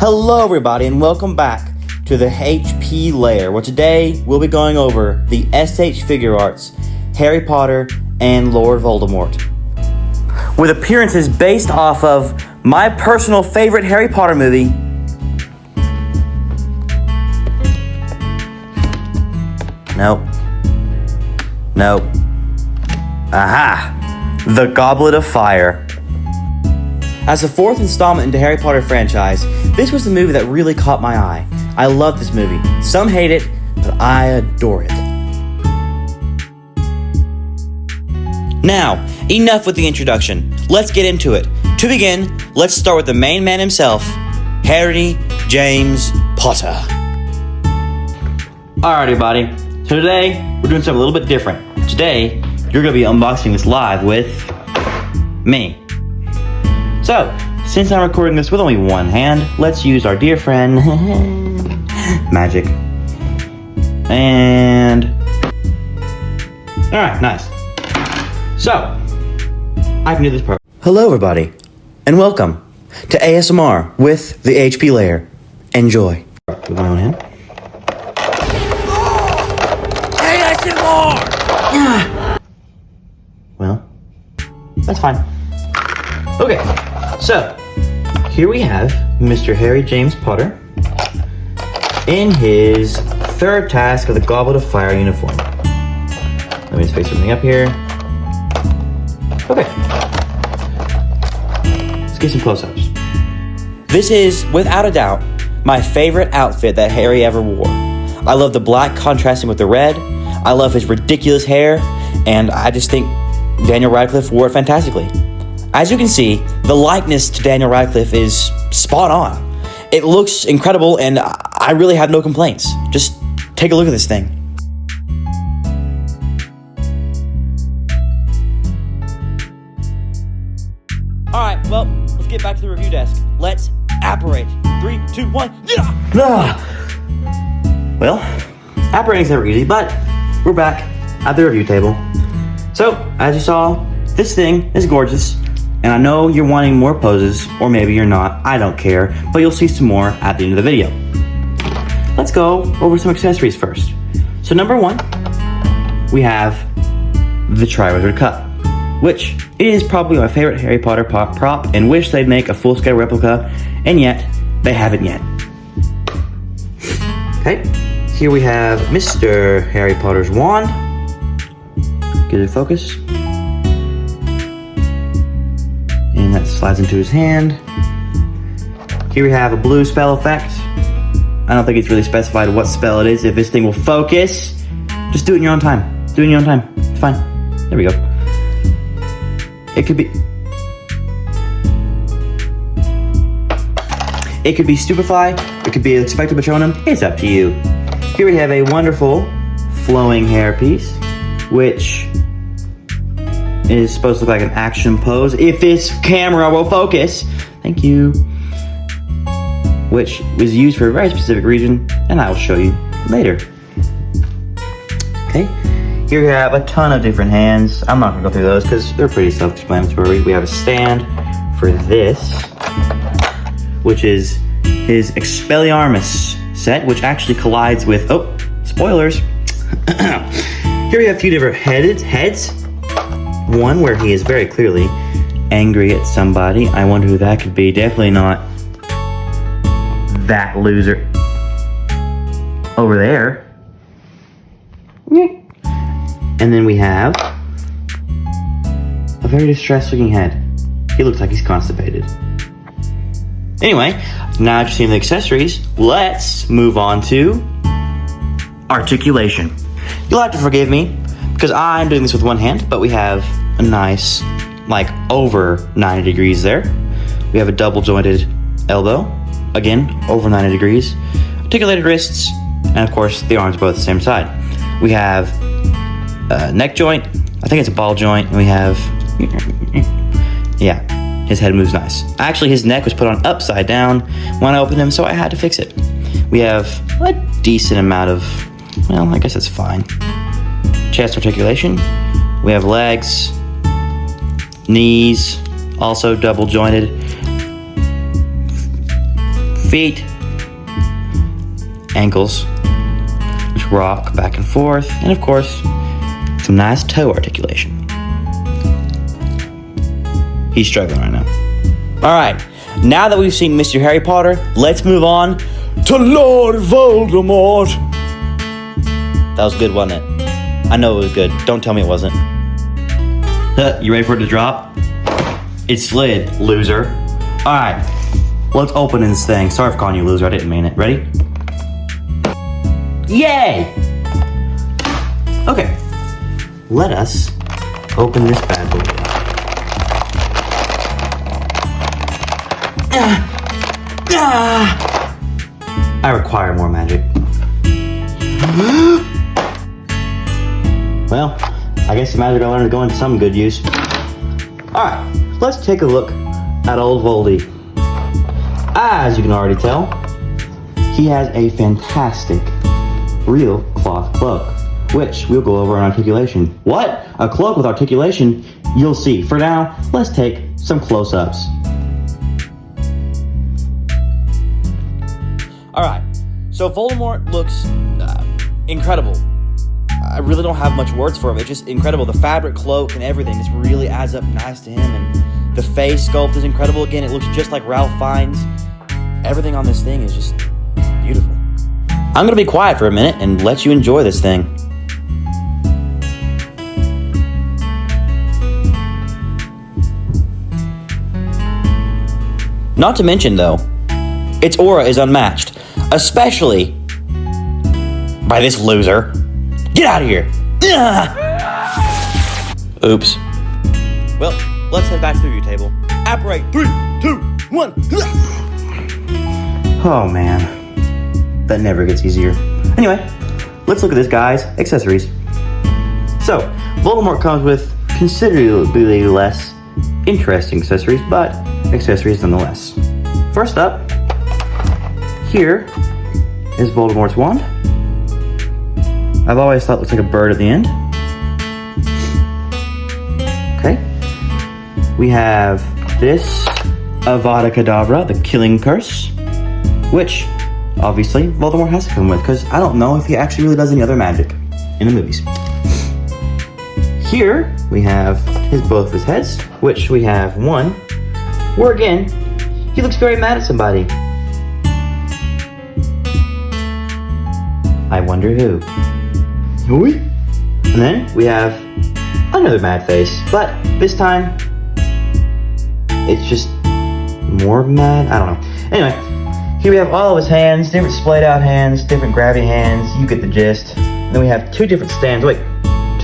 Hello everybody and welcome back to the HP layer, where today we'll be going over the SH Figuarts, Harry Potter, and Lord Voldemort. With appearances based off of my personal favorite Harry Potter movie, Nope. Aha! The Goblet of Fire. As the fourth installment into Harry Potter franchise, this was the movie that really caught my eye. I love this movie. Some hate it, but I adore it. Now, enough with the introduction. Let's get into it. To begin, let's start with the main man himself, Harry James Potter. Alright everybody, so today we're doing something a little bit different. Today, you're going to be unboxing this live with me. So, since I'm recording this with only one hand, let's use our dear friend, Magic. And, alright, nice. So, I can do this part. Hello everybody, and welcome to ASMR with the HP layer. Enjoy. With my own hand. ASMR! Well, that's fine. Okay, so here we have Mr. Harry James Potter in his third task of the Goblet of Fire uniform. Let me just fix something up here. Okay, let's get some close-ups. This is, without a doubt, my favorite outfit that Harry ever wore. I love the black contrasting with the red. I love his ridiculous hair, and I just think Daniel Radcliffe wore it fantastically. As you can see, the likeness to Daniel Radcliffe is spot on. It looks incredible, and I really have no complaints. Just take a look at this thing. Alright, well, let's get back to the review desk. Let's apparate. 3, 2, 1, yeah! Well, apparating's never easy, but we're back at the review table. So, as you saw, this thing is gorgeous. And I know you're wanting more poses, or maybe you're not, I don't care, but you'll see some more at the end of the video. Let's go over some accessories first. So number one, we have the Triwizard Cup, which is probably my favorite Harry Potter prop, and wish they'd make a full-scale replica, and yet, they haven't yet. Okay, here we have Mr. Harry Potter's wand. Get it focus. And that slides into his hand. Here we have a blue spell effect. I don't think it's really specified what spell it is. If this thing will focus, just do it in your own time. Do it in your own time. It's fine. There we go. It could be Stupefy. It could be Expecto Patronum. It's up to you. Here we have a wonderful flowing hairpiece, which is supposed to look like an action pose. If this camera will focus, thank you. Which was used for a very specific reason, and I will show you later. Okay, here we have a ton of different hands. I'm not gonna go through those because they're pretty self-explanatory. We have a stand for this, which is his Expelliarmus set, which actually collides with, oh, spoilers. Here we have a few different heads. One where he is very clearly angry at somebody. I wonder who that could be. Definitely not that loser over there. And then we have a very distressed looking head. He looks like he's constipated. Anyway, now that you've seen the accessories, let's move on to articulation. You'll have to forgive me because I'm doing this with one hand, but we have a nice, like, over 90 degrees there. We have a double jointed elbow, again, over 90 degrees, articulated wrists, and of course, the arms both the same side. We have a neck joint, I think it's a ball joint, and we have, yeah, his head moves nice. Actually, his neck was put on upside down when I opened him, so I had to fix it. We have a decent amount of, well, I guess that's fine. Chest articulation. We have legs, knees, also double jointed. feet, ankles, which rock back and forth, and of course, some nice toe articulation. He's struggling right now. Alright, now that we've seen Mr. Harry Potter, let's move on to Lord Voldemort. That was good, wasn't it? I know it was good. Don't tell me it wasn't. You ready for it to drop? It slid, loser. Alright, let's open this thing. Sorry for calling you loser, I didn't mean it. Ready? Yay! Okay, let us open this bad boy. I require more magic. Well, I guess the magic I learned is going to some good use. Alright, let's take a look at old Voldy. As you can already tell, he has a fantastic real cloth cloak, which we'll go over on articulation. What? A cloak with articulation? You'll see. For now, let's take some close-ups. Alright, so Voldemort looks incredible. I really don't have much words for him. It's just incredible. The fabric cloak and everything just really adds up nice to him. And the face sculpt is incredible. Again, it looks just like Ralph Fiennes. Everything on this thing is just beautiful. I'm going to be quiet for a minute and let you enjoy this thing. Not to mention, though, its aura is unmatched. Especially by this loser. Get out of here! Oops. Well, let's head back to the review table. Operate 3, 2, 1. Oh man, that never gets easier. Anyway, let's look at this guy's accessories. So, Voldemort comes with considerably less interesting accessories, but accessories nonetheless. First up, here is Voldemort's wand. I've always thought it looks like a bird at the end. Okay. We have this Avada Kedavra, the killing curse, which obviously Voldemort has to come with, because I don't know if he actually really does any other magic in the movies. Here we have both of his heads, which we have one where again, he looks very mad at somebody. I wonder who. And then we have another mad face, but this time it's just more mad. I don't know. Anyway, here we have all of his hands, different splayed out hands, different gravity hands. You get the gist. And then we have two different stands. Wait,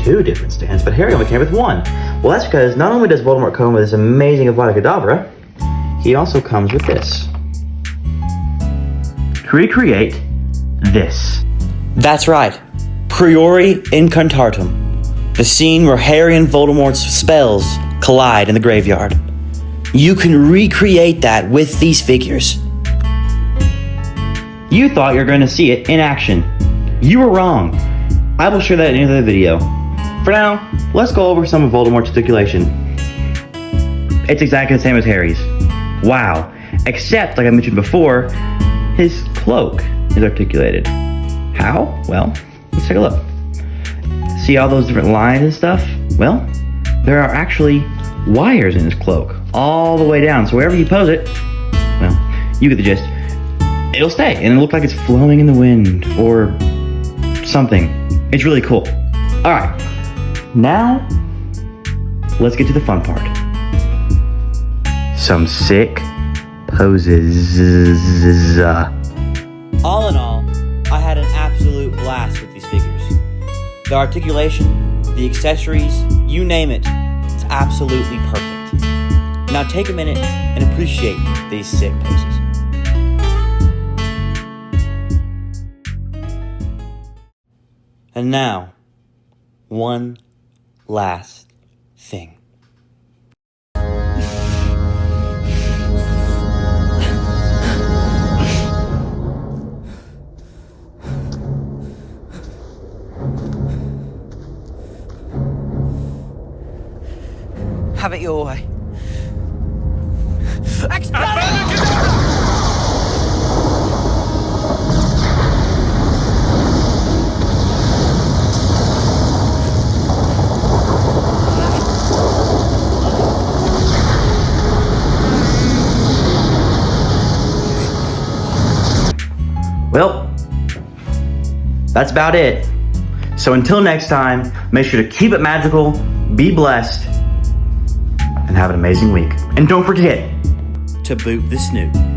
two different stands, but Harry only came with one. Well, that's because not only does Voldemort come with this amazing Avada Kedavra, he also comes with this to recreate this. That's right. Priori Incantatum, the scene where Harry and Voldemort's spells collide in the graveyard. You can recreate that with these figures. You thought you were going to see it in action. You were wrong. I will share that at the end of the video. For now, let's go over some of Voldemort's articulation. It's exactly the same as Harry's. Wow. Except, like I mentioned before, his cloak is articulated. How? Well, let's take a look. See all those different lines and stuff? Well, there are actually wires in his cloak all the way down. So wherever you pose it, well, you get the gist. It'll stay and it'll look like it's flowing in the wind or something. It's really cool. All right, now let's get to the fun part. Some sick poses. All in all, I had an absolute blast with these figures. The articulation, the accessories, you name it, it's absolutely perfect. Now take a minute and appreciate these sick poses. And now, one last thing. Have it your way. that's about it. So until next time, make sure to keep it magical, be blessed, and have an amazing week. And don't forget to boot the snoot.